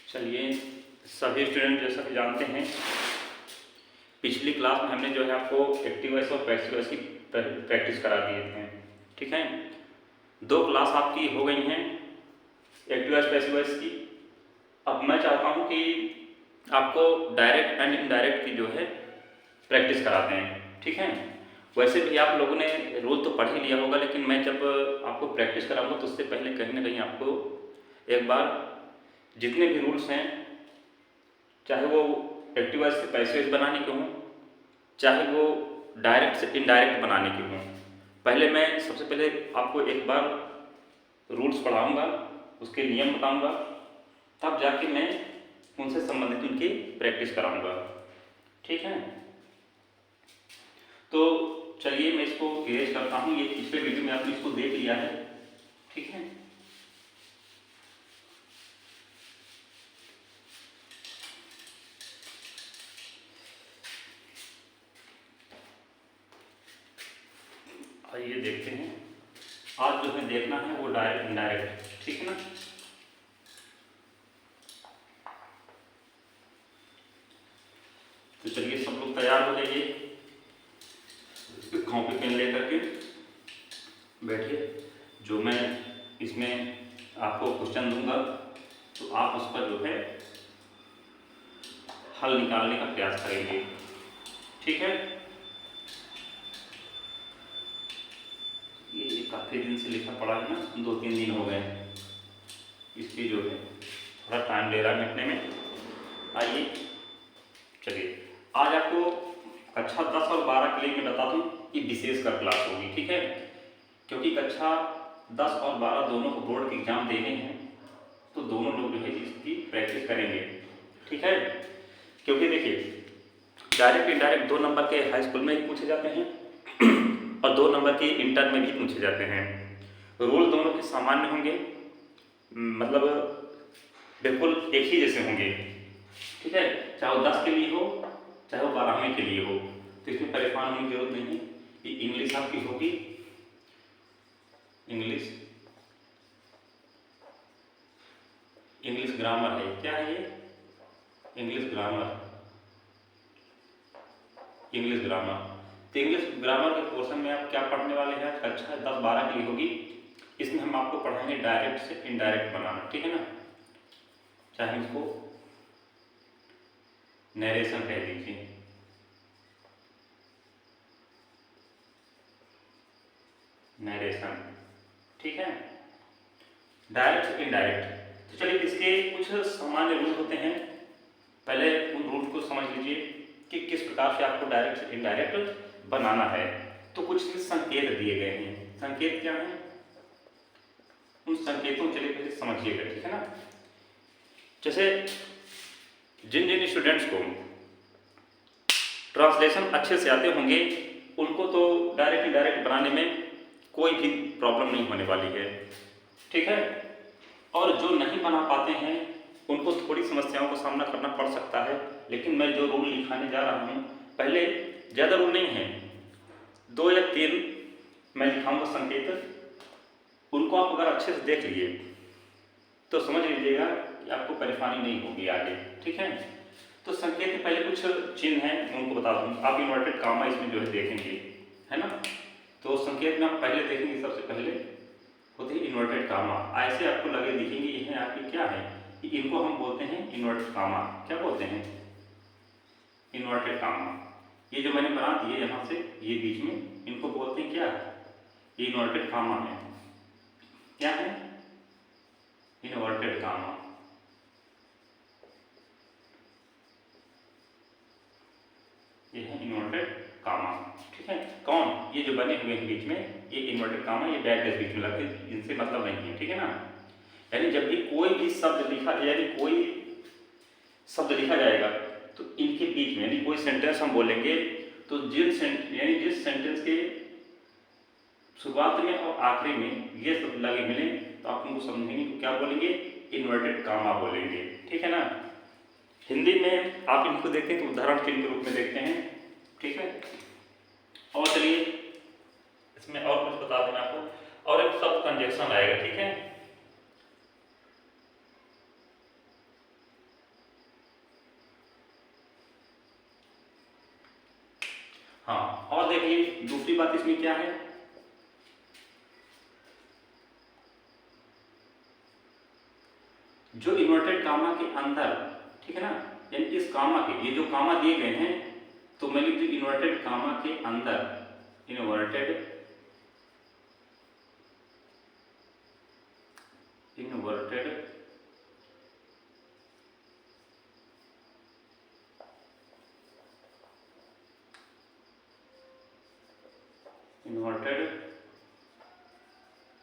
चलिए, सभी स्टूडेंट जैसा कि जानते हैं, पिछली क्लास में हमने जो है आपको एक्टिव वॉइस और पैसिव वॉइस की प्रैक्टिस करा दिए थे। ठीक है, 2 क्लास आपकी हो गई हैं एक्टिव वॉइस पैसिव वॉइस की। अब मैं चाहता हूं कि आपको डायरेक्ट एंड इनडायरेक्ट की जो है प्रैक्टिस कराते हैं। ठीक है, वैसे भी आप लोगों ने रूल तो पढ़ ही लिया होगा, लेकिन मैं जब आपको प्रैक्टिस कराऊंगा तो उससे पहले कहीं ना कहीं आपको एक बार जितने भी रूल्स हैं, चाहे वो एक्टिव वॉइस से पैसिव वॉइस बनाने के हों, चाहे वो डायरेक्ट से इनडायरेक्ट बनाने के हों, पहले मैं सबसे पहले आपको एक बार रूल्स पढ़ाऊंगा, उसके नियम बताऊंगा, तब जाके मैं उनसे संबंधित उनकी प्रैक्टिस कराऊंगा। ठीक है, तो चलिए मैं इसको इरेज करता हूँ। ये पिछले वीडियो में आपने इसको देख लिया है। ठीक है, आइए देखते हैं। आज जो हमें देखना है वो डायरेक्ट इनडायरेक्ट। ठीक है ना, तो चलिए सब लोग तैयार हो जाइए, कॉपी पेन लेकर के बैठिए। जो मैं इसमें आपको क्वेश्चन दूंगा तो आप उस पर जो है हल निकालने का प्रयास करेंगे। ठीक है, ये काफ़ी दिन से लिखा पड़ा है ना, 2-3 दिन हो गए, इसलिए जो है थोड़ा टाइम ले रहा है लिखने में। आइए चलिए, आज आपको कक्षा 10 और 12 के लिए मैं बता दूं कि विशेष कर क्लास होगी। ठीक है, क्योंकि कक्षा 10 और 12 दोनों को बोर्ड के एग्जाम देने हैं, तो दोनों लोग जो है इसकी प्रैक्टिस करेंगे। ठीक है, क्योंकि देखिए डायरेक्ट इनडायरेक्ट 2 नंबर के हाई स्कूल में ही पूछे जाते हैं और 2 नंबर के इंटर में भी पूछे जाते हैं। रूल दोनों के सामान्य होंगे, मतलब बिल्कुल एक ही जैसे होंगे। ठीक है, चाहे वो 10 के लिए हो, चाहे वो 12वें के लिए हो, तो इसमें परेशान होने की जरूरत नहीं है। कि इंग्लिश आपकी होगी, इंग्लिश ग्रामर है। क्या है ये? English grammar. इंग्लिश ग्रामर, तो इंग्लिश ग्रामर के पोर्शन में आप क्या पढ़ने वाले हैं? कक्षा 10-12 के लिए होगी। इसमें हम आपको पढ़ाएंगे डायरेक्ट से इनडायरेक्ट बनाना। ठीक है ना, चाहे इसको नरेशन कह दीजिए। नरेशन। ठीक है, डायरेक्ट से इनडायरेक्ट। तो चलिए इसके कुछ सामान्य रूल होते हैं, पहले उन रूल को समझ लीजिए कि किस प्रकार से आपको डायरेक्ट से इनडायरेक्ट बनाना है। तो कुछ संकेत दिए गए हैं। संकेत क्या है? उन संकेतों को चलिए पहले समझिएगा। ठीक है ना, जैसे जिन जिन स्टूडेंट्स को ट्रांसलेशन अच्छे से आते होंगे उनको तो डायरेक्ट इनडायरेक्ट बनाने में कोई भी प्रॉब्लम नहीं होने वाली है। ठीक है, और जो नहीं बना पाते हैं उनको थोड़ी समस्याओं का सामना करना पड़ सकता है। लेकिन मैं जो रूल लिखाने जा रहा हूँ, पहले ज़्यादा रूल नहीं है, 2 या 3 मैं लिखाऊंगा संकेत। उनको आप अगर अच्छे से देख लिए तो समझ लीजिएगा कि आपको परेशानी नहीं होगी आगे। ठीक है, तो संकेत के पहले कुछ चिन्ह हैं, उनको बता दूँ। आप इन्वर्टेड कामा इसमें जो है देखेंगे, है ना। तो संकेत में आप पहले देखेंगे, सबसे पहले होते हैं इन्वर्टेड कामा। ऐसे आपको लगे दिखेंगे, ये है आपके क्या है, कि इनको हम बोलते हैं इन्वर्टेड कामा। क्या बोलते हैं? Inverted comma. ये जो मैंने बना दिए यहाँ से, ये बीच में, इनको बोलते हैं क्या? ये इन्वर्टेड कामा है। क्या है? Inverted comma. ये है इन्वर्टेड कामा। ठीक है, कौन? ये जो बने हुए हैं बीच में, ये इन्वर्टेड कामा, ये बैक डैश बीच में लगते हैं, इनसे मतलब नहीं है। ठीक है ना, यानी जब भी कोई भी शब्द लिखा, यानी कोई शब्द लिखा जाएगा तो इनके बीच में, यानी कोई सेंटेंस हम बोलेंगे तो जिस सेंटेंस के शुरुआत में और आखिरी में ये शब्द लगे मिले तो आप उनको समझेंगे तो क्या बोलेंगे? इन्वर्टेड कामा बोलेंगे। ठीक है ना, हिंदी में आप इनको देखते हैं तो उदाहरण चिन्ह के रूप में देखते हैं। ठीक है, और चलिए इसमें और कुछ बता दें आपको, और एक शब्द कंजक्शन आएगा। ठीक है, और देखिए दूसरी बात इसमें क्या है, जो इन्वर्टेड कामा के अंदर, ठीक है ना, यानी इस कामा के, ये जो कामा दिए गए हैं, तो मैं लिख दूं इन्वर्टेड कामा के अंदर, इन्वर्टेड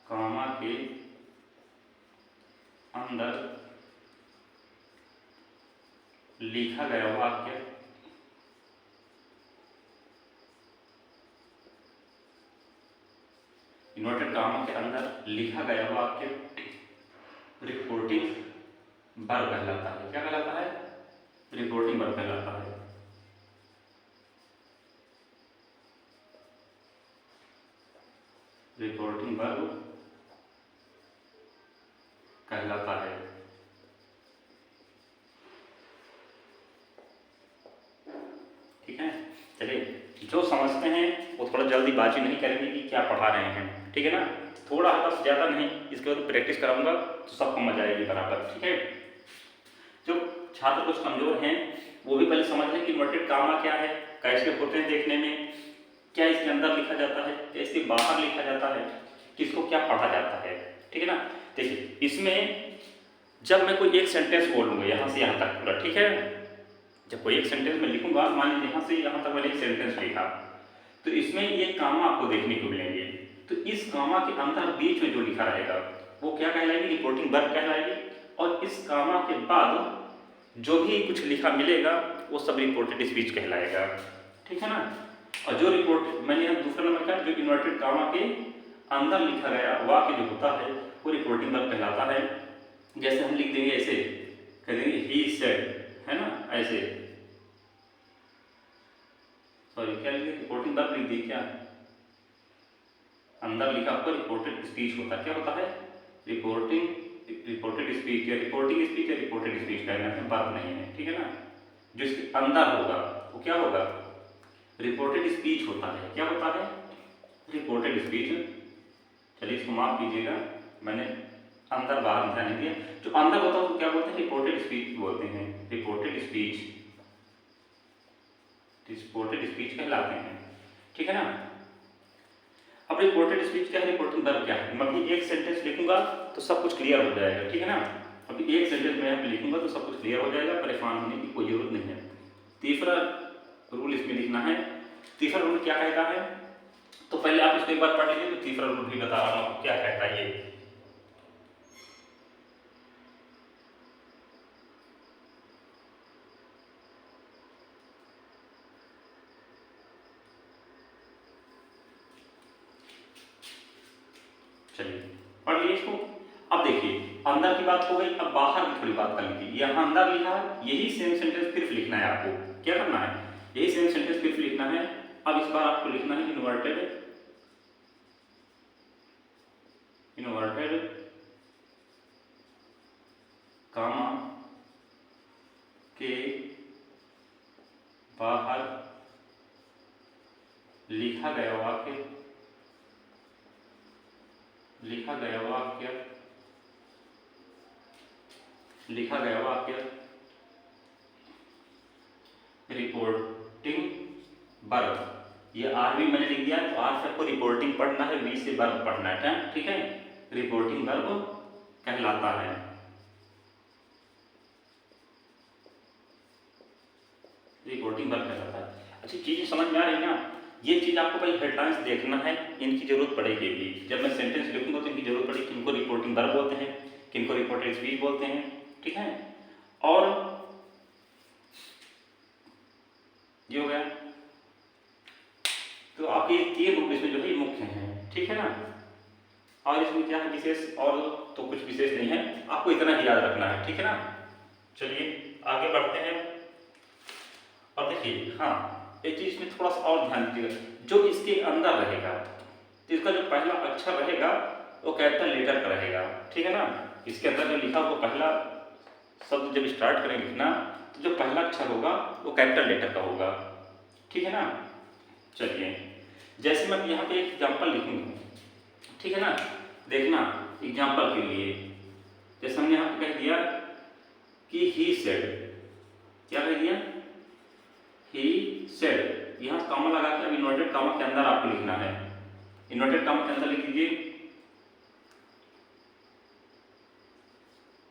कामा के अंदर लिखा गया वाक्य इन्वर्टेड कामा के अंदर लिखा गया वाक्य रिपोर्टिंग वर्ब कहलाता है। क्या कहलाता है? रिपोर्टिंग वर्ब कहलाता है। रिपोर्टिंग वर्ब कहलाता है। ठीक है, चलिए जो समझते हैं वो थोड़ा जल्दीबाजी नहीं करेंगे कि क्या पढ़ा रहे हैं, ठीक है ना, थोड़ा बस, ज़्यादा नहीं, इसके बाद प्रैक्टिस कराऊंगा तो सबको मजा आएगी बराबर। ठीक है, जो छात्र कुछ कमजोर हैं वो भी पहले समझ लें कि इन्वर्टेड कामा क्या है, कैसे होते हैं देखने में, क्या इसके अंदर लिखा जाता है, क्या इसके बाहर लिखा जाता है, किसको क्या पढ़ा जाता है। ठीक है ना, देखिए इसमें जब मैं कोई एक सेंटेंस बोलूँगा यहाँ से यहाँ तक पूरा, ठीक है, जब कोई एक सेंटेंस में लिखूंगा, मान लीजिए यहाँ से यहाँ तक मैंने एक सेंटेंस लिखा, तो इसमें ये कामा आपको देखने को मिलेंगे। तो इस कामा के अंदर बीच में जो लिखा रहेगा वो क्या कहलाएगी? रिपोर्टिंग वर्ब कहलाएगी। और इस कामा के बाद जो भी कुछ लिखा मिलेगा वो सब रिपोर्टेड स्पीच कहलाएगा। ठीक है ना, और जो रिपोर्ट मैंने यहाँ दूसरा नंबर का, जो इन्वर्टेड कामा के अंदर लिखा गया वाक्य जो होता है वो रिपोर्टिंग वर्ब कहलाता है। जैसे हम लिख देंगे ऐसे, कह देंगे ही सेड, है ना, ऐसे, सॉरी क्या लिखे, रिपोर्टिंग वर्ब लिख दी, क्या अंदर लिखा आपको रिपोर्टेड स्पीच होता है। क्या होता है? रिपोर्टेड स्पीच या रिपोर्टिंग स्पीच या रिपोर्टेड स्पीच कहना है, वर्ब नहीं है। ठीक है ना, जो इसके अंदर होगा वो क्या होगा? रिपोर्टेड स्पीच होता है। क्या होता है? Reported speech. चलिए इसको माफ कीजिएगा, मैंने अंदर बाहर ध्यान नहीं दिया। जो अंदर होता है उसको क्या बोलते हैं? रिपोर्टेड स्पीच बोलते हैं। रिपोर्टेड स्पीच, रिपोर्टेड स्पीच कहलाते हैं। ठीक है ना, अब रिपोर्टेड स्पीच क्या है, रिपोर्टिंग वर्ब क्या है, मैं अभी एक सेंटेंस लिखूंगा तो सब कुछ क्लियर हो जाएगा। ठीक है ना, अभी एक सेंटेंस में यहाँ पे लिखूंगा तो सब कुछ क्लियर हो जाएगा, परेशान होने की कोई जरूरत नहीं है। तीसरा रूल इसमें लिखना है। तीसरा रूल क्या कहता है, तो पहले आप इसको एक बार पढ़ लीजिए, तो तीसरा रूल भी बता रहा हूँ क्या कहता है ये। चलिए पढ़ लीजिए इसको। अब देखिए अंदर की बात हो गई, अब बाहर की थोड़ी बात कर लीजिए। यहाँ अंदर लिखा है, यही सेम सेंटेंस फिर लिखना है आपको। क्या करना है? यही सेम सेंटेंस फिर लिखना है। अब इस बार आपको लिखना है इन्वर्टेड कामा के बाहर लिखा गया वाक्य रिपोर्टिंग वर्ब। ये आर भी मैंने लिख दिया, तो आर से आपको रिपोर्टिंग पढ़ना है, वी से वर्ब पढ़ना है। ठीक है, रिपोर्टिंग वर्ब कहलाता है। रिपोर्टिंग वर्ब कहलाता है। अच्छी चीज समझ में आ रही है ना? ये चीज आपको पहले हेडलाइंस देखना है, इनकी जरूरत पड़ेगी भी। जब मैं सेंटेंस लिखूंगा तो इनकी जरूरत पड़ेगी, किनको रिपोर्टिंग वर्ब बोलते हैं, किनको रिपोर्टेड स्पीच बोलते हैं। ठीक है, और ये हो गया। तो आपके तीन रूप इसमें जो है मुख्य हैं। ठीक है ना, और इसमें क्या है विशेष, और तो कुछ विशेष नहीं है, आपको इतना ही याद रखना है। ठीक है ना, चलिए आगे बढ़ते हैं। और देखिए हाँ, एक चीज में थोड़ा सा और ध्यान दीजिएगा, जो इसके अंदर रहेगा, तो इसका जो पहला अक्षर रहेगा वो कैपिटल लेटर का रहेगा। ठीक है ना, इसके अंदर जो लिखा वो पहला शब्द जब स्टार्ट करें लिखना, तो जो पहला अक्षर होगा वो कैपिटल लेटर का होगा। ठीक है ना, चलिए, जैसे मैं यहाँ पे एक एग्जाम्पल लिखूंगा, ठीक है ना, देखना एग्जाम्पल के लिए। जैसे हमने यहाँ पे कह दिया कि ही सेड, क्या कह दिया, ही सेड, यहाँ कॉमा लगाकर इन्वर्टेड कॉमा के अंदर आपको लिखना है। इन्वर्टेड कॉमा के अंदर लिख दीजिए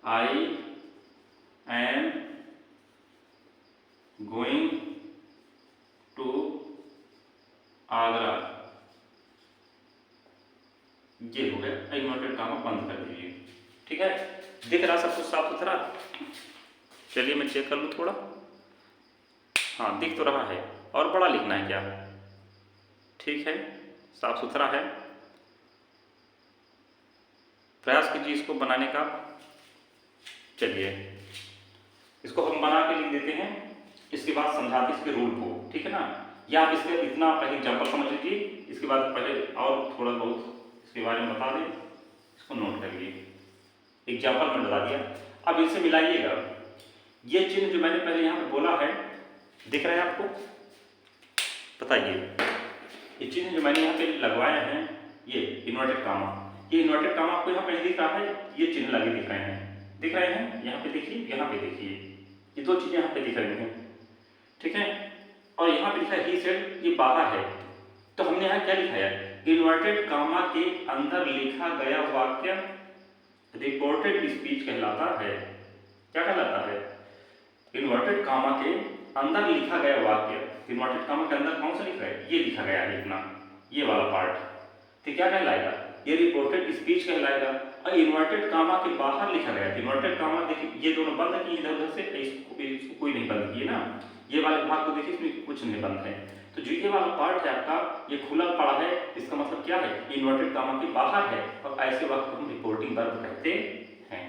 I am going to Agra, ये हो गया। इन्वर्टेड कॉमा बंद कर दीजिए, ठीक है। दिख रहा सब कुछ साफ सुथरा? चलिए मैं चेक कर लूँ थोड़ा। हाँ, दिख तो रहा है। और बड़ा लिखना है क्या? ठीक है, साफ सुथरा है। प्रयास कीजिए इसको बनाने का। चलिए, इसको हम बना के लिख देते हैं, इसके बाद समझाते इसके रूल को, ठीक है ना। या आप इसके इतना पहले एग्जाम्पल समझ लीजिए, इसके बाद पहले और थोड़ा बहुत इसके बारे में बता दें, इसको नोट करिए। एग्जाम्पल मैंने बता दिया, अब इनसे मिलाइएगा। ये चिन्ह जो मैंने पहले यहाँ पे बोला है, दिख रहा है आपको? बताइए, ये चिन्ह जो मैंने यहाँ पे लगवाए हैं, ये इन्वर्टेड कॉमा, ये इन्वर्टेड कॉमा आपको यहाँ पे दिख रहा है, ये चिन्ह लगे दिख रहे हैं, दिख रहे हैं? यहाँ पे देखिए, यहाँ पे देखिए, ये दो चीजें यहाँ पे दिख रही हैं, ठीक है। और यहाँ पे लिखा है ही सेड, ये बाहर है, तो हमने यहाँ क्या लिखा है? इन्वर्टेड कॉमा के अंदर लिखा गया वाक्य रिपोर्टेड स्पीच कहलाता है। क्या कहलाता है? इन्वर्टेड कॉमा के अंदर लिखा गया वाक्य, इन्वर्टेड कॉमा के अंदर कौन सा लिखा है? ये लिखा गया है इतना, ये वाला पार्ट, तो क्या कहलाएगा? ये रिपोर्टेड स्पीच कहलाएगा। और इन्वर्टेड कॉमा के बाहर लिखा गया है, इन्वर्टेड कॉमा देखिए ये दोनों बंद किए इधर उधर से, इसको कोई नहीं बंद किए ना, ये वाले भाग को देखिए, इसमें कुछ नहीं बंद है। तो जो ये वाला पार्ट है आपका, ये खुला पड़ा है, इसका मतलब क्या है? इन्वर्टेड कॉमा के बाहर है, और ऐसे वक्त हम रिपोर्टिंग वर्ब कहते हैं।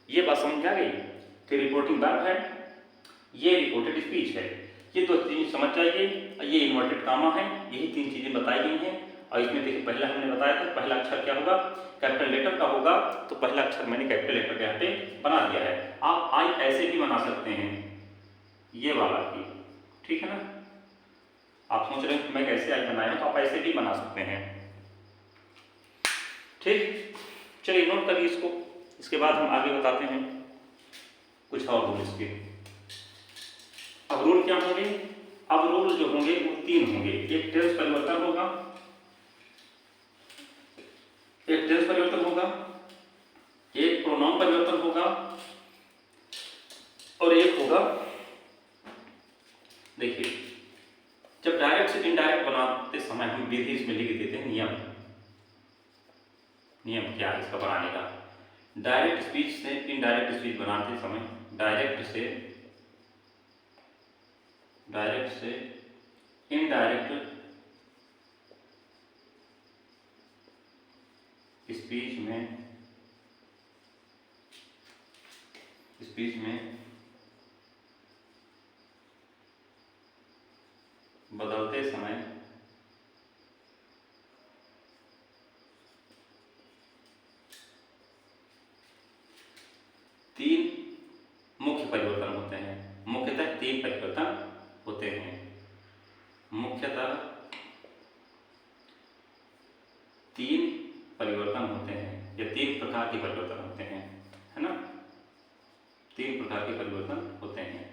ये बात समझ आ गई? तो रिपोर्टिंग वर्ब है, ये रिपोर्टेड स्पीच है, ये दो चीजें समझ जाइए। ये इन्वर्टेड कॉमा है, यही तीन चीजें बताई गई हैं। और इसमें देखिए, पहला हमने बताया था, पहला अक्षर क्या होगा? कैपिटल लेटर का होगा, तो पहला अक्षर मैंने कैपिटल लेटर के यहाँ पे बना दिया है। आप आई ऐसे भी बना सकते हैं, ये वाला की, ठीक है ना। आप सोच रहे हैं मैं कैसे आई बनाया, तो आप ऐसे भी बना सकते हैं, ठीक। चलिए नोट करिए इसको, इसके बाद हम आगे बताते हैं कुछ और रूल इसके। अब रूल क्या होंगे? अब रूल जो होंगे वो तीन होंगे। एक टेंस परिवर्तन होगा, एक टेंस परिवर्तन होगा, एक प्रोनाउन परिवर्तन होगा, और एक होगा, देखिए, जब डायरेक्ट से इनडायरेक्ट बनाते समय हम विधि इसमें लिख देते हैं, नियम। नियम क्या है इसका बनाने का? डायरेक्ट स्पीच से इनडायरेक्ट स्पीच बनाते समय डायरेक्ट से इनडायरेक्ट स्पीच में बदलते समय तीन मुख्य परिवर्तन होते हैं। मुख्यतः तीन परिवर्तन होते हैं। मुख्यतः तीन परिवर्तन होते हैं, या तीन प्रकार के परिवर्तन होते हैं, है ना। तीन प्रकार के परिवर्तन होते हैं।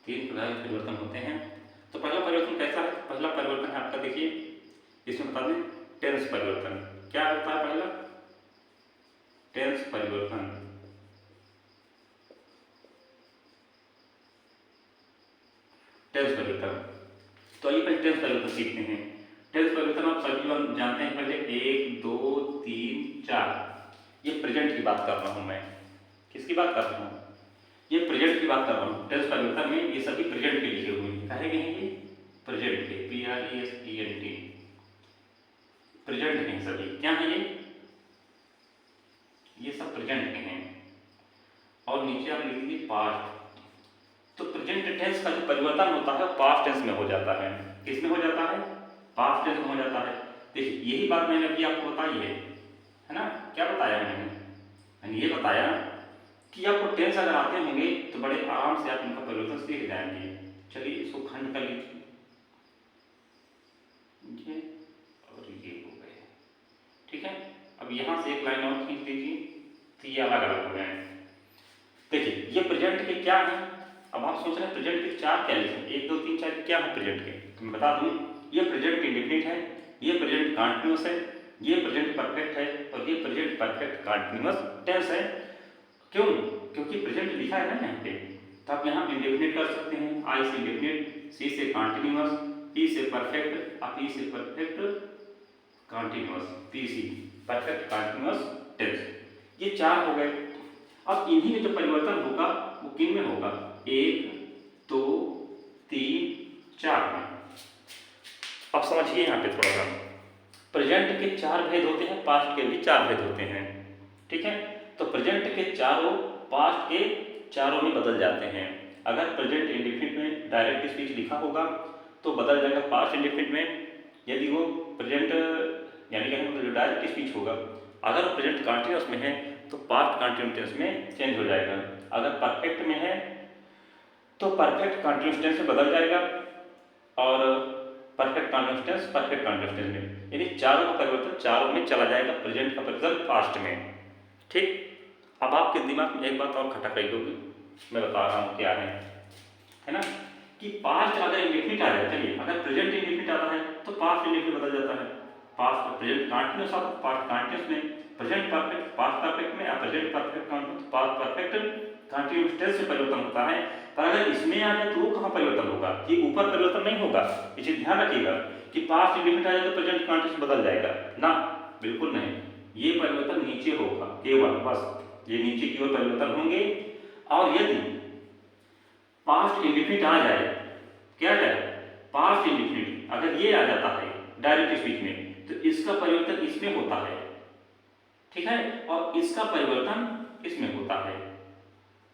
तीन प्रकार के परिवर्तन होते हैं। तो पहला परिवर्तन कैसा है? पहला परिवर्तन है आपका, देखिए इसमें बता दें, टेंस परिवर्तन। क्या होता है पहला? टेंस परिवर्तन। टेंस परिवर्तन, तो आइए पहले टेंस परिवर्तन सीखते हैं। टेंस परिवर्तन आप सभी लोग जानते हैं। पहले 1 2 3 4, ये प्रेजेंट की बात कर रहा हूं मैं। किसकी बात कर रहा हूं? ये प्रेजेंट की बात कर रहा हूँ। टेंस परिवर्तन में ये सभी प्रेजेंट के लिखे हुए हैं। कहे गए हैं ये प्रेजेंट के, PRESENT, प्रेजेंट हैं सभी। क्या है ये सब प्रेजेंट के हैं। और नीचे आप लिख दीजिए पास्ट। तो प्रेजेंट टेंस का जो परिवर्तन होता है पास्ट टेंस में हो जाता है। किस में हो जाता है? पास्ट टेंस में हो जाता है। देखिए यही बात मैंने अभी आपको बताई है ना। क्या बताया मैंने ये बताया कि आपको टेंस अगर आते होंगे तो बड़े आराम से आप उनका परिवर्तन सीख जाएंगे। चलिए इसको खंड कर लीजिए, ये और ये हो गए, ठीक है। अब यहाँ से एक लाइन और खींच दीजिए, तो ये अलग अलग हो गए। देखिए ये प्रेजेंट के क्या है, अब आप सोच रहे हैं प्रेजेंट के चार क्या लिखें, 1 2 3 4 क्या है प्रेजेंट के, तो मैं बता दूं ये प्रेजेंट इंडेफिनिट है, ये प्रेजेंट कंटीन्यूअस है, ये प्रेजेंट परफेक्ट है और ये प्रेजेंट परफेक्ट कंटीन्यूअस टेंस है। क्यों? क्योंकि प्रेजेंट लिखा है ना यहाँ पे, तो आप यहाँ इंडेफिनिट कर सकते हैं, आई से इंडेफिनिट, सी से कंटीन्यूअस, पी से परफेक्ट, और पी से perfect continuous, PC perfect continuous tense, ये चार हो गए। अब इन्हीं में जो परिवर्तन होगा वो किन में होगा, 1 2 3 4 में। अब समझिए यहाँ पे थोड़ा सा, प्रेजेंट के चार भेद होते हैं, पास्ट के भी चार भेद होते हैं, ठीक है। तो प्रेजेंट के चारों पास्ट के चारों में बदल जाते हैं। अगर प्रेजेंट इंडेफिनिट में डायरेक्ट स्पीच लिखा होगा तो बदल जाएगा पास्ट इंडेफिनिट में, यदि वो प्रेजेंट यानी कि जो डायरेक्ट स्पीच होगा अगर प्रेजेंट कंटीन्यूअस में है तो पास्ट कंटीन्यूअस टेंस में चेंज हो जाएगा, अगर परफेक्ट में है तो परफेक्ट कंटीन्यूअस टेंस में बदल जाएगा और perfect continuous tense perfect continuous tense में, यानी चारों का परिवर्तन चारों में चला जाएगा, प्रेजेंट का परिवर्तन पास्ट में, ठीक। अब आपके दिमाग में एक बात और खटक रही होगी, मैं बता रहा हूँ क्या है ना, कि पास्ट अगर इंडेफिनिट आ जाए, चलिए अगर प्रेजेंट इंडेफिनिट आता है तो पास्ट इंडेफिनिट बदल जाता है, पास्ट प्रेजेंट कंटीन्यूअस आता है पास्ट कंटीन्यूअस में, प्रेजेंट परफेक्ट पास्ट परफेक्ट में, या present perfect continuous past perfect continuous tense में परिवर्तन होता है। पर अगर इसमें आ जाए तो वो कहाँ परिवर्तन होगा, ये ऊपर परिवर्तन नहीं होगा, इसे ध्यान रखिएगा कि पास्ट इंडेफिनिट आ जाए तो प्रेजेंट कंटीन्यूअस बदल जाएगा ना, बिल्कुल नहीं, ये परिवर्तन नीचे होगा केवल, बस ये नीचे की ओर परिवर्तन होंगे। और यदि पास्ट इंडेफिनिट आ जाए, क्या जाए, पास्ट इंडेफिनिट अगर ये आ जाता है डायरेक्ट स्पीच में तो इसका परिवर्तन इसमें होता है, ठीक है, और इसका परिवर्तन इसमें होता है।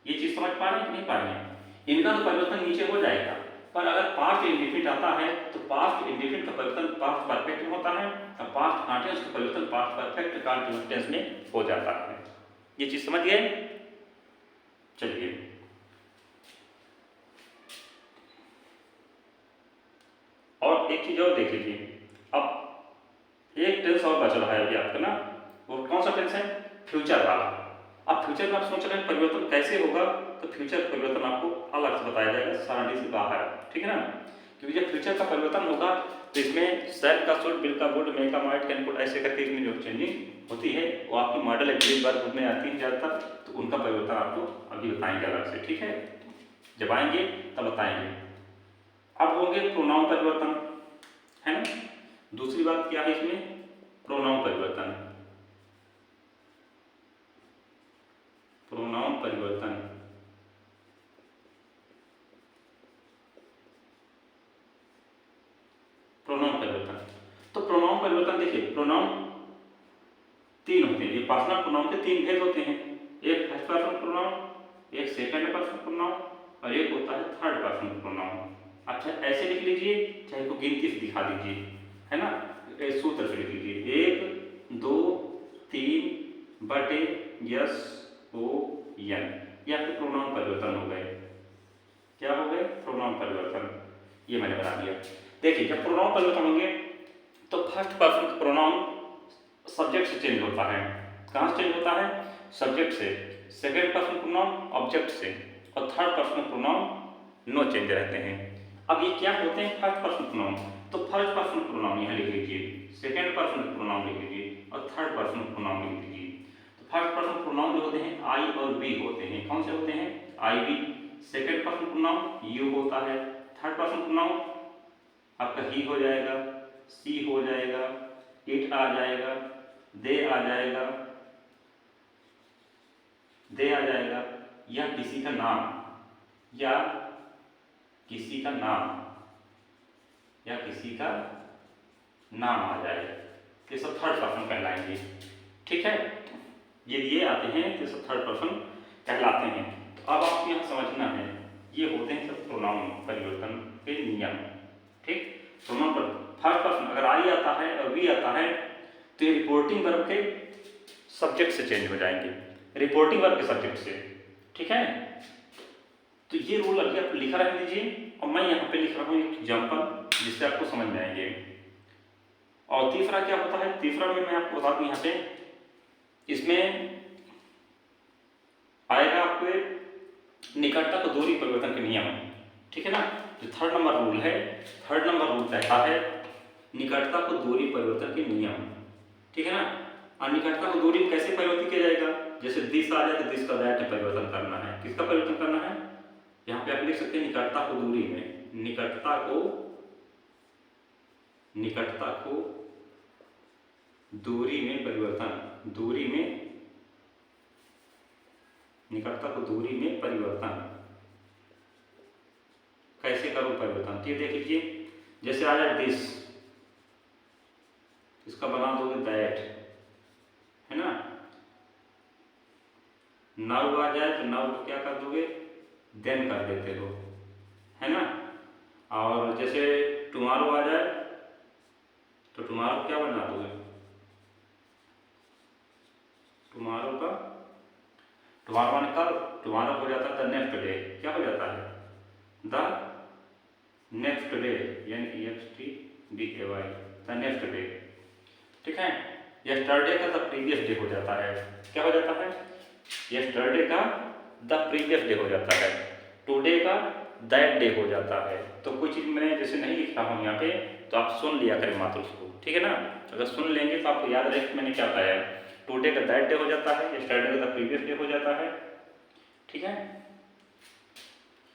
ये चीज समझ पा रहे हैं नहीं पा रहे हैं, इनका तो परिवर्तन नीचे हो जाएगा, पर अगर पास्ट इंडेफिनिट आता है तो पास्ट इंडेफिनिट का परिवर्तन पास्ट परफेक्ट में होता है और पास्ट कंटीन्यूअस का परिवर्तन पास्ट परफेक्ट कंटीन्यूअस टेंस में हो जाता है। ये चीज समझ गए। चलिए और एक चीज और देख लीजिए, अब एक टेंस और बच रहा है अभी आपका ना, वो कौन सा टेंस है, फ्यूचर वाला। अब फ्यूचर में आप सोच रहे हैं परिवर्तन कैसे होगा, तो फ्यूचर परिवर्तन आपको अलग से बताया जाएगा सारणी से बाहर, ठीक है ना, क्योंकि जब फ्यूचर का परिवर्तन होगा तो इसमें सेल का शुड, बिल का वुड, मे का माइट, कैन कुड, ऐसे करके इसमें जो चेंजिंग होती है वो आपकी मॉडल एग्रीड वर्ब में आती है ज़्यादातर, तो उनका परिवर्तन आपको अभी बताएंगे अलग से, ठीक है, जब आएंगे तब बताएंगे। अब होंगे प्रोनाउन परिवर्तन, है ना। दूसरी बात क्या है इसमें, प्रोनाउन परिवर्तन, प्रोनाउन परिवर्तन, प्रोनाउन परिवर्तन। तो प्रोनाउन परिवर्तन देखिए, प्रोनाउन तीन होते हैं, ये पर्सनल प्रोनाउन के तीन भेद होते हैं, एक फर्स्ट पर्सन प्रोनाउन, एक सेकंड पर्सन प्रोनाउन और एक होता है थर्ड पर्सन प्रोनाउन। अच्छा ऐसे लिख लीजिए, चाहे को गिनती से दिखा दीजिए, है ना, सूत्र से लिख लीजिए, 1 2 3 बटे यस ओ यन, ये आपके प्रोनाउन परिवर्तन हो गए। क्या हो गए, प्रोनाउन परिवर्तन, ये मैंने बना दिया। देखिए जब प्रोनाउन परिवर्तन होंगे तो फर्स्ट पर्सन प्रोनाउन सब्जेक्ट से चेंज होता है, कहाँ से चेंज होता है, सब्जेक्ट से, सेकंड पर्सन प्रोनाउन ऑब्जेक्ट से, और third person pronoun no change रहते हैं। अब ये क्या होते हैं, फर्स्ट पर्सन प्रोनाउन, तो फर्स्ट पर्सन प्रोनाउन यहाँ लिख लीजिए, सेकंड पर्सन प्रोनाउन लिख लीजिए और थर्ड पर्सन प्रोनाउन लिख लीजिए। तो फर्स्ट पर्सन प्रोनाउन जो होते हैं आई और वी होते हैं, कौन से होते हैं, I we. Second person pronoun you होता है, थर्ड पर्सन प्रोनाउन आपका ही हो जाएगा, सी हो जाएगा, इट आ जाएगा, दे आ जाएगा, दे आ जाएगा, या किसी का नाम, या किसी का नाम, या किसी का नाम आ जाएगा, ये सब थर्ड पर्सन कहलाएंगे, ठीक है। ये आते हैं तो सब थर्ड पर्सन कहलाते हैं। तो अब आपको यहाँ समझना है, ये होते हैं सब प्रोनाउन परिवर्तन के नियम, ठीक। प्रोनाउन पर थर्ड पर्सन अगर आई आता है और वी आता है तो ये रिपोर्टिंग वर्ब के सब्जेक्ट से चेंज हो जाएंगे, रिपोर्टिंग वर्ब के सब्जेक्ट से। ठीक है, तो ये रूल अभी आप लिखा रख दीजिए और मैं यहाँ पे लिख रहा हूँ एक एग्जाम्पल जिससे आपको समझ में आएंगे। और तीसरा क्या होता है, तीसरा में मैं आपको बता दूँ यहाँ पे, इसमें आएगा आपके निकटता को दूरी परिवर्तन के नियम। ठीक है ना, जो थर्ड नंबर रूल है, थर्ड नंबर रूल कहता है निकटता को दूरी परिवर्तन के नियम। ठीक है ना, और निकटता को दूरी कैसे परिवर्तित किया जाएगा, जैसे दिस आ जाए तो दिस का दैट परिवर्तन करना है। किसका परिवर्तन करना है, यहाँ पे आप लिख सकते हैं निकटता को दूरी में, निकटता को दूरी में परिवर्तन, दूरी में, निकटता को दूरी में परिवर्तन कैसे करूं परिवर्तन, तो ये देख लीजिए, जैसे आ जाए दिस, इसका बना दोगे दैट, है ना। नाउ आ जाए तो नाउ को क्या कर दोगे, देन कर देते हो, है ना। और जैसे टुमारो आ जाए तो टुमारो क्या बना दोगे, टुमारो का, टुमारो ने कल, टुमारो हो जाता है द नेक्स्ट डे, क्या हो जाता है, द नेक्स्ट डे, यानी कि YESTDAY, द नेक्स्ट डे। ठीक है, यस्टरडे का द प्रीवियस डे हो जाता है, क्या हो जाता है, यस्टरडे का द प्रीवियस डे हो जाता है, टुडे का दैट डे हो जाता है। तो कोई चीज़ मैं जैसे नहीं लिख रहा हूँ यहाँ पे, तो आप सुन लिया करें मात्र उसको। ठीक है ना, अगर सुन लेंगे तो आपको याद रहे कि मैंने क्या बताया, टुडे का दैट डे हो जाता है, यस्टरडे का द प्रीवियस डे हो जाता है। ठीक है,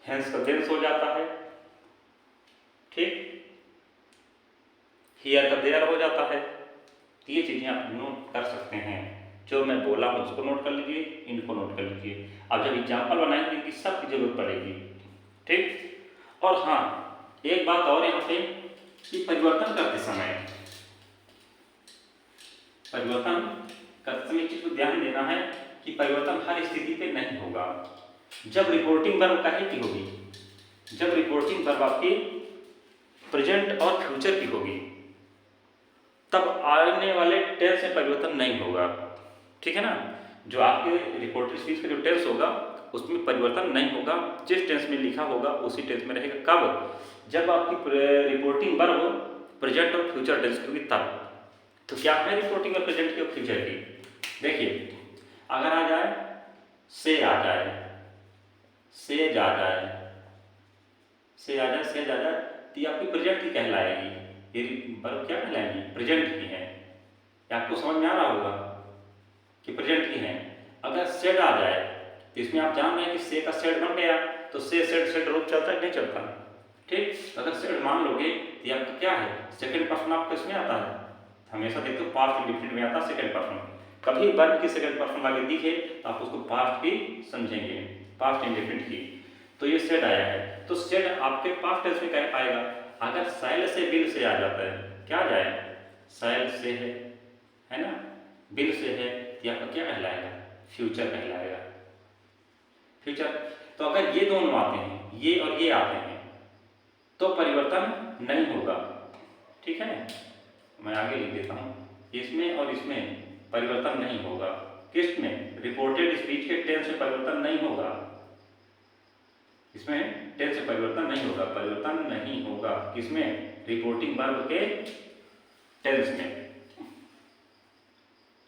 हेंस का देंस हो जाता है। ठीक, हियर का देयर हो जाता है। तो ये चीज़ें आप नोट कर सकते हैं, जो मैं बोला हूँ उसको नोट कर लीजिए, इनको नोट कर लीजिए। अब जब एग्जाम्पल बनाएंगे इनकी सबकी जरूरत पड़ेगी। ठीक, और हाँ एक बात और यहाँ पे कि परिवर्तन करते समय चीज को ध्यान देना है कि परिवर्तन हर स्थिति पे नहीं होगा। जब रिपोर्टिंग वर्ब काहे की होगी, जब रिपोर्टिंग वर्ब आपकी प्रेजेंट और फ्यूचर की होगी, तब आने वाले टेंस में परिवर्तन नहीं होगा। ठीक है ना, जो आपके रिपोर्टेड स्पीच का जो टेंस होगा उसमें परिवर्तन नहीं होगा, जिस टेंस में लिखा होगा उसी टेंस में रहेगा। कब, जब आपकी रिपोर्टिंग वर्ब प्रेजेंट और फ्यूचर टेंस की होगी तब। तो क्या है रिपोर्टिंग और प्रेजेंट की और फ्यूचर की, देखिए अगर आ जाए से आ जाए, सेज आ जाए, से आ जाए, सेज आ जाए, तो ये आपकी प्रेजेंट की कहलाएगी। ये वर्ब क्या कहलाएगी, प्रेजेंट की है। आपको समझ में आ रहा होगा कि प्रेजेंट की है। अगर सेड आ जाए तो इसमें आप जान रहे हैं कि से का सेड बन गया, तो से सेड सेड रूप चलता है नहीं चलता। ठीक, अगर सेड मान लोगे तो ये आपका क्या है, सेकंड पर्सन आपको इसमें आता है, हमेशा देखते हो पास्ट इंडेफिनिट में आता है सेकंड पर्सन। कभी वर्ब की सेकंड पर्सन आगे दिखे तो आप उसको पास्ट की समझेंगे, पास्ट इंडेफिनिट की। तो ये सेड आया है, तो सेड आपके पास्ट टेंस में कह पाएगा। अगर सैल से बिल से आ जाता है, क्या आ जाए, सैल से है ना, बिल से है, तो आपका क्या कहलाएगा, फ्यूचर कहलाएगा, फ्यूचर। तो अगर ये दोनों आते हैं, ये और ये आते हैं, तो परिवर्तन नहीं होगा। ठीक है, मैं आगे लिख देता हूँ, इसमें और इसमें परिवर्तन नहीं होगा। किसमें, रिपोर्टेड स्पीच के टेंस में परिवर्तन नहीं होगा, इसमें टेंस से परिवर्तन नहीं होगा, परिवर्तन नहीं होगा। किसमें, रिपोर्टिंग वर्ब के टेंस में।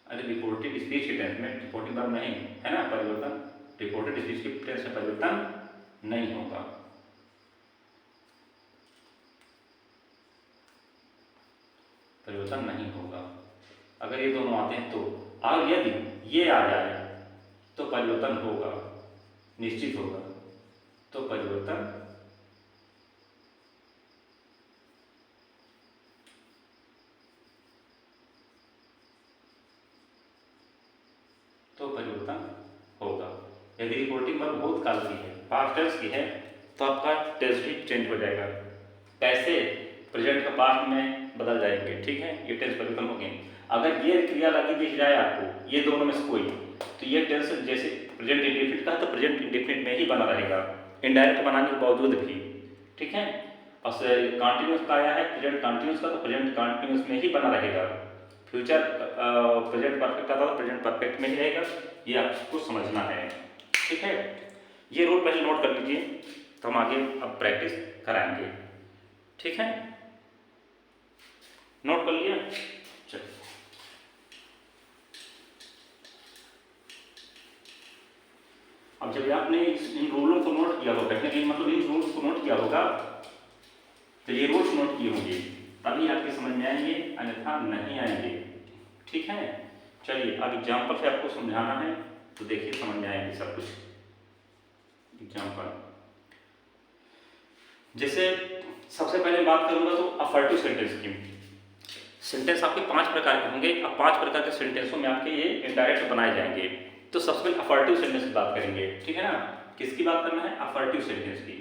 अरे रिपोर्टेड स्पीच के टेंस में, रिपोर्टिंग वर्ब नहीं है ना, परिवर्तन, रिपोर्टेड स्पीच के टेंस में परिवर्तन नहीं होगा। परिवर्तन नहीं होगा अगर ये दोनों आते हैं तो। और यदि ये आ जाए तो परिवर्तन होगा, निश्चित होगा। तो परिवर्तन होगा। यदि रिपोर्टिंग वर्ब बहुत काल की है, पास्ट टेंस की है, तो आपका टेंस भी चेंज हो जाएगा। कैसे, प्रेजेंट का पास्ट में बदल जाएंगे। ठीक है, ये टेंस परिवर्तन हो गए। अगर ये क्रिया लगी दिख जाए आपको, ये दोनों में से कोई, तो ये टेंस जैसे प्रेजेंट इंडेफिनिट का, तो प्रेजेंट इंडेफिनिट में ही बना रहेगा, इनडायरेक्ट बनाने के बावजूद भी। ठीक है, और कंटिन्यूस का आया है प्रेजेंट कंटिन्यूस का, तो प्रेजेंट कंटिन्यूस में ही बना रहेगा। फ्यूचर प्रेजेंट परफेक्ट आता है, प्रेजेंट परफेक्ट में ही रहेगा, ये आपको समझना है। ठीक है, ये रूल पहले नोट कर लीजिए, तो हम आगे अब प्रैक्टिस कराएंगे। ठीक है, नोट कर लिया? चलिए, अब जब आपने इन रूलों को नोट किया होगा, मतलब इन रूल्स को नोट किया होगा, तो ये रूल्स नोट किए होंगे तभी आपके समझ में आएंगे, अन्यथा नहीं आएंगे। ठीक है, चलिए अब एग्जाम्पल से आपको समझाना है, तो देखिए समझ में आएंगे सब कुछ। एग्जाम्पल जैसे सबसे पहले बात करूंगा तो अफर्टिव सेंटेंस की। सेंटेंस आपके 5 प्रकार के होंगे। अब 5 प्रकार के सेंटेंसों में आपके ये इनडायरेक्ट बनाए जाएंगे। तो सबसे पहले अफर्टिव सेंटेंस की बात करेंगे। ठीक है ना, किसकी बात करना है? अफर्टिव सेंटेंस की।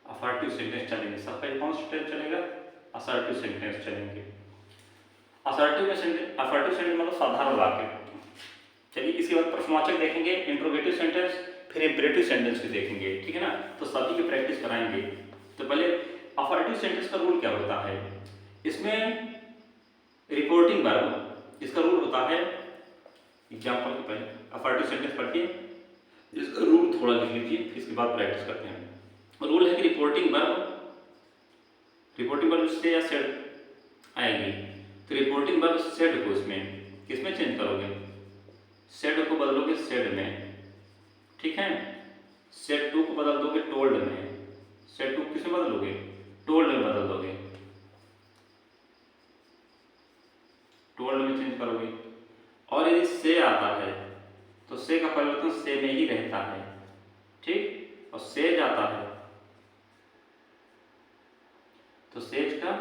असर्टिव सेंटेंस चलेंगे। सब पहले कौन सेंटेंस चलेगा? असर्टिव सेंटेंस चलेंगे। असर्टिव सेंटेंस, अफर्टिव सेंटेंस मतलब साधारण वाक्य। चलिए इसके बाद प्रश्नवाचक देखेंगे, इंट्रोगेटिव सेंटेंस, फिर इंपेरेटिव सेंटेंस भी देखेंगे। ठीक है ना, तो सभी की प्रैक्टिस कराएंगे। तो पहले अफर्टिव सेंटेंस का रूल क्या होता है? इसमें रिपोर्टिंग वर्ब, इसका रूल होता है, एग्जाम्पल के पहले अफर्टिव सेंटेंस पढ़िए, इसका रूल थोड़ा लिख लीजिए, इसके बाद प्रैक्टिस करते हैं। रूल है कि रिपोर्टिंग वर्ब से या सेड आएगी, तो रिपोर्टिंग वर्ब सेड को इसमें किसमें चेंज करोगे? सेड को बदलोगे सेड में। ठीक है, सेड टू को बदल दोगे टोल्ड में। सेड टू किसमें बदलोगे? टोल्ड में बदल दोगे, टोल्ड में चेंज करोगे। और यदि से आता है तो से का परिवर्तन से में ही रहता है। ठीक, और सेज आता है तो सेज का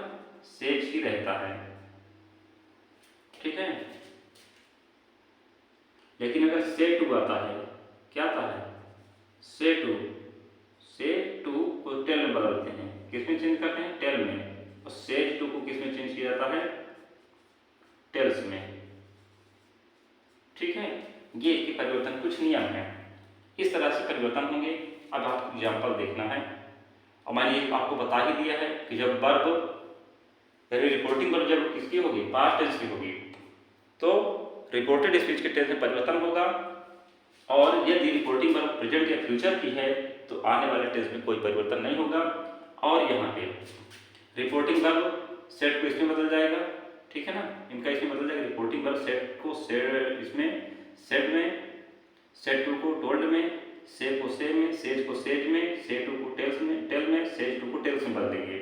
सेज ही रहता है। ठीक है, लेकिन अगर से टू आता है, क्या आता है? से टू को टेल में बदलते हैं, किसमें चेंज करते हैं? टेल में। और सेज टू को किसमें चेंज किया जाता है? टेल्स में। ठीक है, ये इसके परिवर्तन कुछ नियम है, इस तरह से परिवर्तन होंगे। अब आपको एग्जाम्पल देखना है, और मैंने ये आपको बता ही दिया है कि जब वर्ब रिपोर्टिंग वर्ब जब किसकी होगी? पास्ट टेंस की होगी, तो रिपोर्टेड स्पीच के टेंस में परिवर्तन होगा। और यदि रिपोर्टिंग वर्ब प्रेजेंट या फ्यूचर की है तो आने वाले टेंस में कोई परिवर्तन नहीं होगा। और यहाँ पे रिपोर्टिंग वर्ब सेट को इसमें बदल जाएगा। ठीक है ना, इनका इसमें बदल जाएगा। रिपोर्टिंग वर्ब सेट को सेड इसमें, सेड में, सेड टू को टोल्ड में, से को से में, सेज को सेज में, से टू को टेल्स में, टेल में, सेज टू को टेल्स में बदलेंगे।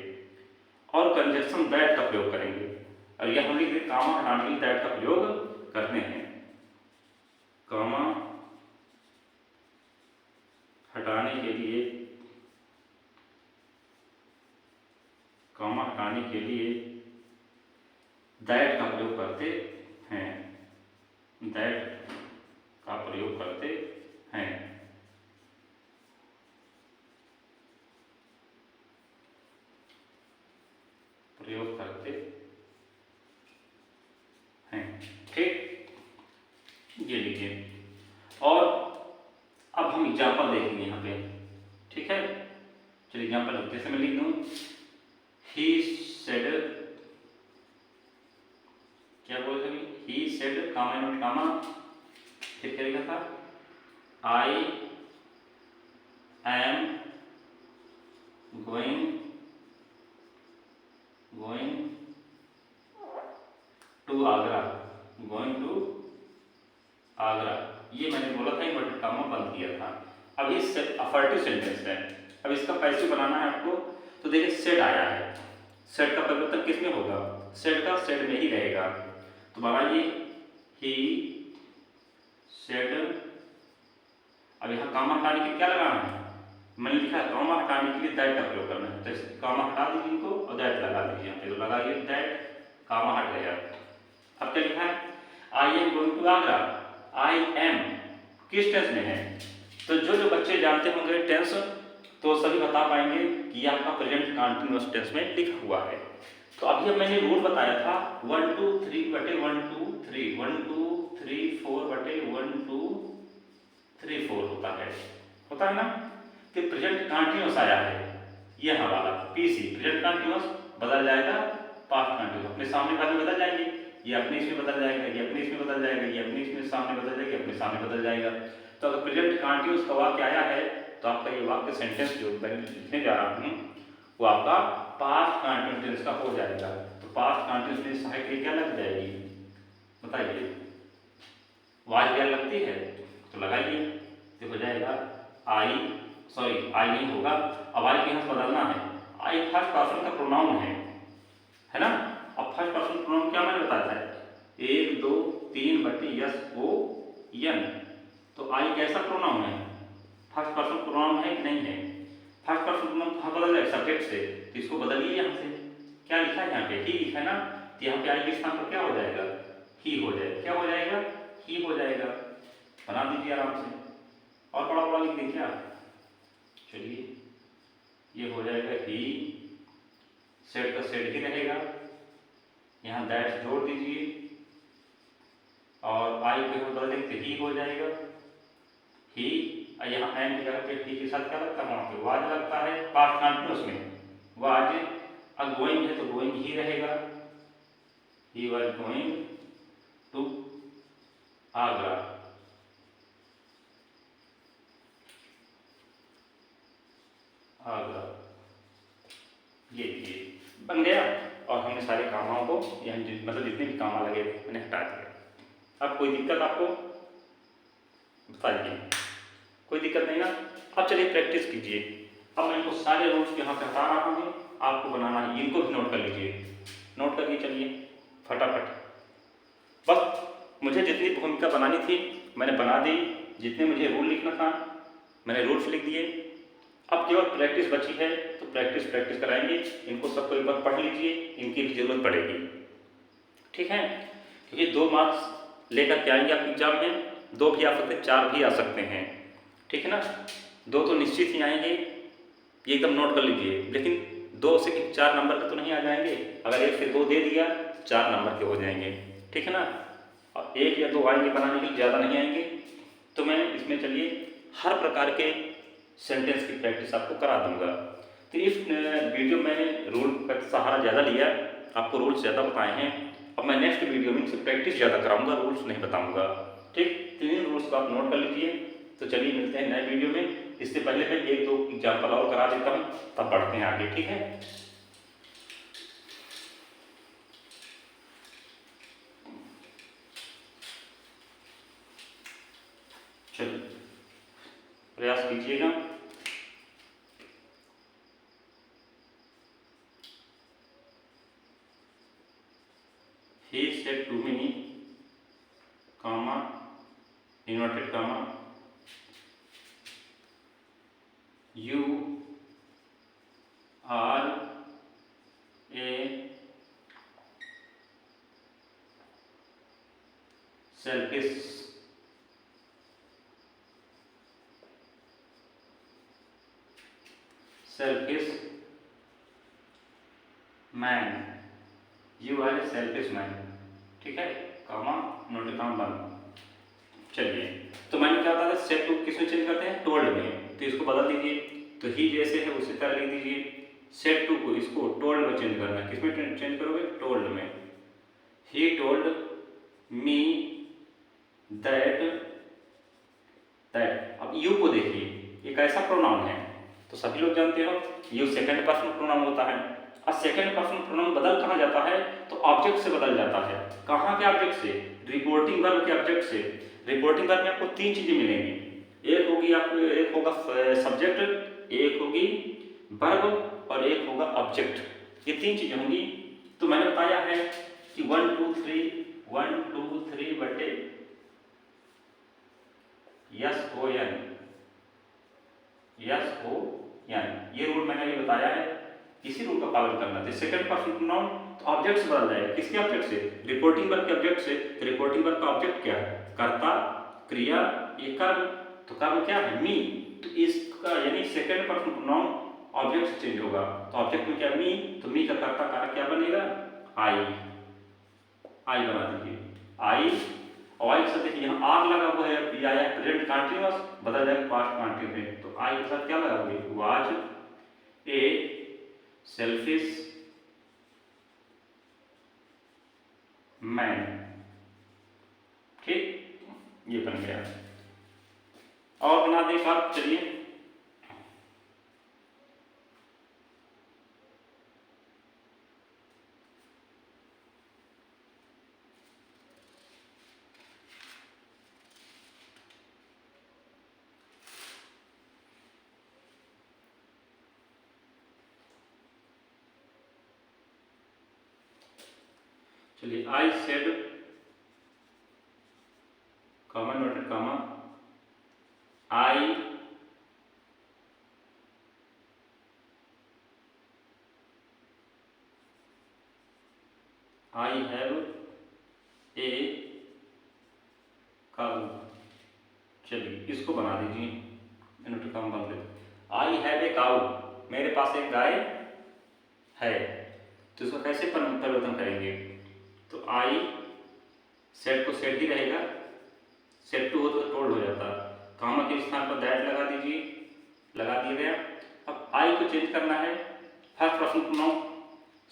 और कंजक्शन दैट का प्रयोग करेंगे। और यह हम लिख कामा हटाने के लिए दैट का प्रयोग करते हैं। कामा हटाने के लिए, कामा हटाने के लिए दैट का प्रयोग करते हैं। दैट का प्रयोग करते हैं। प्रयोग करते हैं। ठीक, ये लिखिए। और अब हम एग्जाम्पल देखेंगे यहाँ पे। ठीक है, चलिए एग्जाम्पल जैसे मैं लिख दूँ, ही सेड, क्या बोल रहे? ही सेड कामा नोट कामा, फिर क्या लिखा था? I am going to Agra, going to Agra. ये मैंने बोला था, इन्वर्टेड कामा बंद किया था। अब ये अफर्टिव सेंटेंस है। अब इसका पैसिव बनाना है आपको, तो देखिए सेड आया है, सेड का परिवर्तन किस में होगा? सेड का सेड में ही रहेगा। तो बनाइए ही सेड। अब यहाँ कामा हटाने के लिए क्या लगाना है? मैंने लिखा है कामा हटाने के लिए दैट का प्रयोग करना है, तो कामा हटा दीजिए इनको और दैट लगा दीजिए यहाँ पे। तो लगाइए दैट, कामा हट गया। अब क्या लिखा है? I am going to Agra. I am किस टेंस में है? तो जो बच्चे जानते होंगे टेंस, तो सभी बता पाएंगे कि यह आपका प्रेजेंट कंटीन्यूअस टेंस में लिखा हुआ है। तो अभी मैंने रूल बताया था 1 2 3 बटे 1 2 3, 1 2 3 4 बटे 1 2 3 4 होता है ना। तो प्रेजेंट कंटिन्यूअस आया है यह वाला पीसी, प्रेजेंट कंटिन्यूअस बदल जाएगा पास्ट कंटिन्यूअस, अपने सामने बाद में बदल जाएंगे, ये अपने इसमें बदल जाएगा, ये अपने इसमें बदल जाएगा, ये अपने इसमें सामने बदल जाएगा, अपने सामने बदल जाएगा। तो अगर प्रेजेंट कंटिन्यूअस का वाक्य आया है तो आपका ये वाक्य सेंटेंस जो मैं लिखने जा रहा हूँ वो आपका पास्ट कंटिन्यूअस टेंस का हो जाएगा। तो पास्ट कंटिन्यूअस टेंस सहायक क्रिया क्या लग जाएगी बताइए, वाज क्या लगती है तो लगाइए, तो हो जाएगा आई, सॉरी आई नहीं होगा, अब आई के यहाँ बदलना है, आई फर्स्ट पर्सन का प्रोनाउन है ना। अब फर्स्ट पर्सन प्रोनाउन क्या मैंने बताया था 1 2 3 बटे यस ओ यन, तो आई कैसा प्रोनाउन है, फर्स्ट पर्सन प्रोनाउन है कि नहीं है, फर्स्ट पर्सन प्रोनाउन कहाँ बदल जाए सब्जेक्ट से, तो इसको बदलिए यहाँ से, क्या लिखा है यहाँ पे ही लिखा है ना, तो यहाँ पे आई के स्थान पर क्या हो जाएगा ही हो जाएगा, क्या हो जाएगा ही हो जाएगा, बना दीजिए आराम से, और बड़ा बड़ा लिख दीजिए आप, चलिए ये हो जाएगा ही, सेट का सेट ही रहेगा, यहाँ दैट जोड़ दीजिए और आई को यहाँ बदल देंगे ही हो जाएगा ही, और यहाँ एंड की जगह पे ही के साथ क्या लगता है वहाँ पे वाज लगता है पास्ट कंटिन्यूअस में, वाज, अब गोइंग है तो गोइंग ही रहेगा, ही was going to Agra, Agra, ये बन गया। और हमने सारे कामाओं को यहाँ मतलब जितने भी कामा लगे थे मैंने हटा दिया। अब कोई दिक्कत आपको बताइए, कोई दिक्कत नहीं ना। अब चलिए प्रैक्टिस कीजिए। अब मैं इनको सारे रूल्स यहाँ पे हटा रहा हूँ, आपको बनाना है, इनको भी नोट कर लीजिए, नोट करिए चलिए फटाफट। बस मुझे जितनी भूमिका बनानी थी मैंने बना दी, जितने मुझे रूल लिखना था मैंने रूल्स लिख दिए। अब केवल प्रैक्टिस बची है, तो प्रैक्टिस कराएंगे। इनको सबको एक बार पढ़ लीजिए, इनकी भी जरूरत पड़ेगी, ठीक है। क्योंकि 2 मार्क्स लेकर के आएंगे आप एग्जाम में, 2 भी आ सकते हैं, 4 भी आ सकते हैं, ठीक है ना। 2 तो निश्चित ही आएंगे, ये एकदम नोट कर लीजिए। लेकिन 2 से 4 नंबर के तो नहीं आ जाएंगे, अगर 1 से 2 दे दिया 4 नंबर के हो जाएंगे, ठीक है ना। और 1 या 2 आएंगे बनाने के लिए, ज़्यादा नहीं आएंगे। तो मैं इसमें चलिए हर प्रकार के सेंटेंस की प्रैक्टिस आपको करा दूंगा। तो इस वीडियो में रूल का सहारा ज़्यादा लिया, आपको रूल्स ज़्यादा बताए हैं। अब मैं नेक्स्ट वीडियो में इनसे प्रैक्टिस ज़्यादा कराऊंगा, रूल्स नहीं बताऊंगा, ठीक। 3 रूल्स को आप नोट कर लीजिए। तो चलिए मिलते हैं नए वीडियो में। इससे पहले मैं 1-2 एग्जाम्पल और करा देता हूँ, तब बढ़ते हैं आगे, ठीक है। चलिए प्रयास कीजिएगा। He said to me, comma, inverted comma, you are a selfish man, you are a selfish man, ठीक है, कॉमा नोट काम बंद। चलिए तो मैंने क्या बताया, सेट टू किसमें चेंज करते हैं, टोल्ड में, तो इसको बदल दीजिए। तो ही जैसे है उसी तरह लिख दीजिए। सेट टू को इसको टोल्ड में चेंज करना है, किसमें चेंज करोगे, टोल्ड में। ही टोल्ड मी दैट, अब यू को देखिए, ये कैसा प्रोनाउन है, तो सभी लोग जानते हो यू सेकंड पर्सन प्रोनाउन होता है। और सेकंड पर्सन प्रोनाउन बदल कहाँ जाता है, तो ऑब्जेक्ट से बदल जाता है। कहाँ के ऑब्जेक्ट से, रिपोर्टिंग वर्ब के ऑब्जेक्ट से। रिपोर्टिंग वर्ब में आपको 3 चीजें मिलेंगी, एक होगी आपको, एक होगा सब्जेक्ट, एक होगी वर्ब और एक होगा ऑब्जेक्ट। ये 3 चीजें होंगी। तो मैंने बताया है कि 1 2 3 बटे यस ओ एन, ये रूल मैंने ये बताया है, इसी रूल का पालन करना है। सेकंड पर्सन प्रोनाउन तो ऑब्जेक्ट से बदल जाएगा, किसके ऑब्जेक्ट से, रिपोर्टिंग वर्ब के ऑब्जेक्ट से। तो रिपोर्टिंग वर्ब का ऑब्जेक्ट क्या है, कर्ता, क्रिया, ये कर्म, तो कर्म क्या है, मी। तो इसका यानी सेकंड पर्सन प्रोनाउन ऑब्जेक्ट से चेंज होगा। तो ऑब्जेक्ट में क्या, मी, तो मी का कर्ता कारक क्या बनेगा, आई बना दीजिए, आई। और आई के साथ देखिए यहाँ आर लगा हुआ है, या प्रेजेंट कंटिन्यूअस बदल जाएगा पास्ट कंटिन्यूअस, तो आई के साथ क्या लगाओगे, वाज ए सेल्फिश मैन। ठीक, ये बन गया। और बना दें आप, चलिए I said comma noted comma I have a cow. चलिए इसको बना दीजिए, नोटेड कॉमा बंद कर। आई हैव ए काऊ, मेरे पास एक गाय है, तो इसको कैसे परिवर्तन करेंगे, तो आई सेट को सेट ही रहेगा, सेट टू हो तो टोल्ड हो जाता, कामा के स्थान पर दैट लगा दीजिए, लगा दिया गया। अब आई को चेंज करना है फर्स्ट पर्सन प्रोनाउन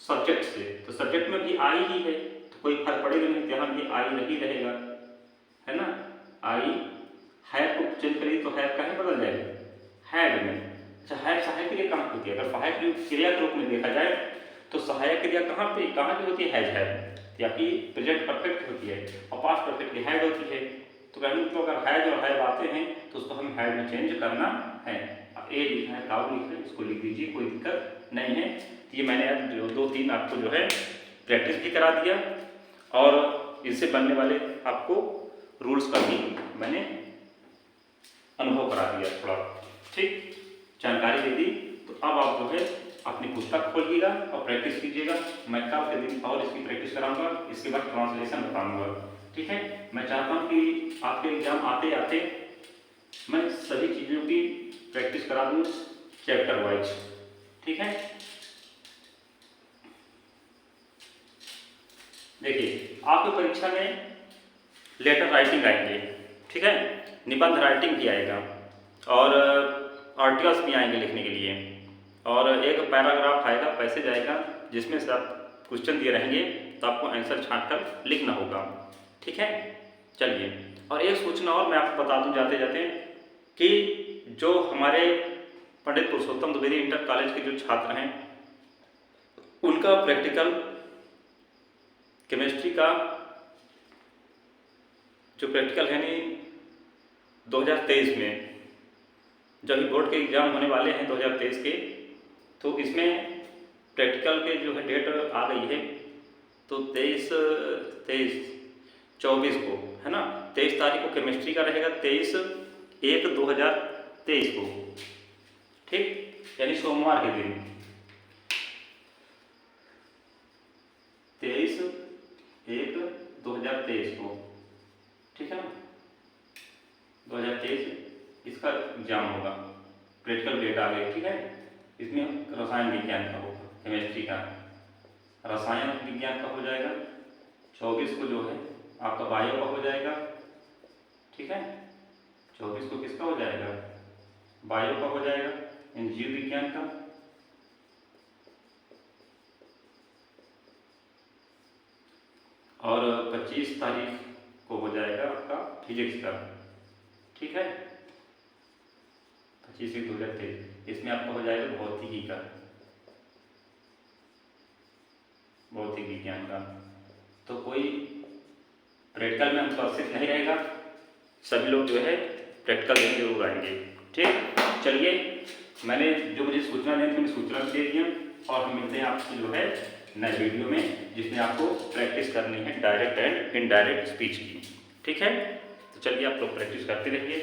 सब्जेक्ट से, तो सब्जेक्ट में भी आई ही है, तो कोई फर्क पड़ेगा नहीं, यहाँ भी आई ही रहेगा, है ना। आई हैव को चेंज करिए तो हैव कहीं बदल जाएगा, हैड में। अच्छा, हैव सहायक क्रिया कहाँ होती है, अगर सहायक क्रिया के रूप में देखा जाए तो सहायक क्रिया कहाँ पे होती है, हैज या कि प्रेजेंट परफेक्ट होती है, और पास्ट परफेक्ट की हैड होती है। तो कहने तो अगर हैज और हैव आते हैं तो उसको हम हैड में चेंज करना है। अब ए लिखा है, काऊ लिखा है, इसको लिख दीजिए, कोई दिक्कत नहीं है। ये मैंने आज 2-3 आपको जो है प्रैक्टिस भी करा दिया, और इससे बनने वाले आपको रूल्स का भी मैंने अनुभव करा दिया थोड़ा, ठीक, जानकारी दे दी। तो अब आप जो है अपनी पुस्तक खोलिएगा और प्रैक्टिस कीजिएगा। मैं कल के दिन और इसकी प्रैक्टिस कराऊंगा, इसके बाद ट्रांसलेशन बताऊंगा, ठीक है। मैं चाहता हूँ कि आपके एग्जाम आते आते मैं सभी चीज़ों की प्रैक्टिस करा दूँ चैप्टर वाइज, ठीक है। देखिए आपकी परीक्षा में लेटर राइटिंग आएंगे, ठीक है, निबंध राइटिंग भी आएगा, और आर्टिकल्स भी आएंगे लिखने के लिए, और एक पैराग्राफ आएगा, पैसेज आएगा, जिसमें से आप क्वेश्चन दिए रहेंगे तो आपको आंसर छांट कर लिखना होगा, ठीक है। चलिए, और एक सूचना और मैं आपको बता दूं जाते जाते कि जो हमारे पंडित पुरुषोत्तम द्विवेदी इंटर कॉलेज के जो छात्र हैं उनका प्रैक्टिकल केमिस्ट्री का जो प्रैक्टिकल है नहीं 2023 में, जब बोर्ड के एग्जाम होने वाले हैं 2023 के, तो इसमें प्रैक्टिकल के जो है डेट आ गई है, तो 23-24 को, है ना, 23 तारीख को केमिस्ट्री का रहेगा, 23/1/2023 को, ठीक, यानी सोमवार के दिन 23/1/2023 को, ठीक है ना, 2023 इसका एग्जाम होगा, प्रैक्टिकल डेट आ गई, ठीक है। इसमें रसायन विज्ञान का होगा, केमिस्ट्री का, रसायन विज्ञान का हो जाएगा, 24 को जो है आपका बायो का हो जाएगा, ठीक है, 24 को किसका हो जाएगा, बायो का हो जाएगा, जीव विज्ञान का, और 25 तारीख को हो जाएगा आपका फिजिक्स का, ठीक है, 25/1/2023। इसमें आपका हो जाएगा भौतिकी का, भौतिक विज्ञान का। तो कोई प्रैक्टिकल में अनुपस्थित नहीं रहेगा, सभी लोग जो है प्रैक्टिकल देने जरूर आएंगे, ठीक। चलिए, मैंने जो मुझे सूचना दी थी, सूचना दे दिया, और हम मिलते हैं आपसे जो है नए वीडियो में, जिसमें आपको प्रैक्टिस करनी है डायरेक्ट एंड इनडायरेक्ट स्पीच की, ठीक है। तो चलिए आप लोग प्रैक्टिस करते रहिए।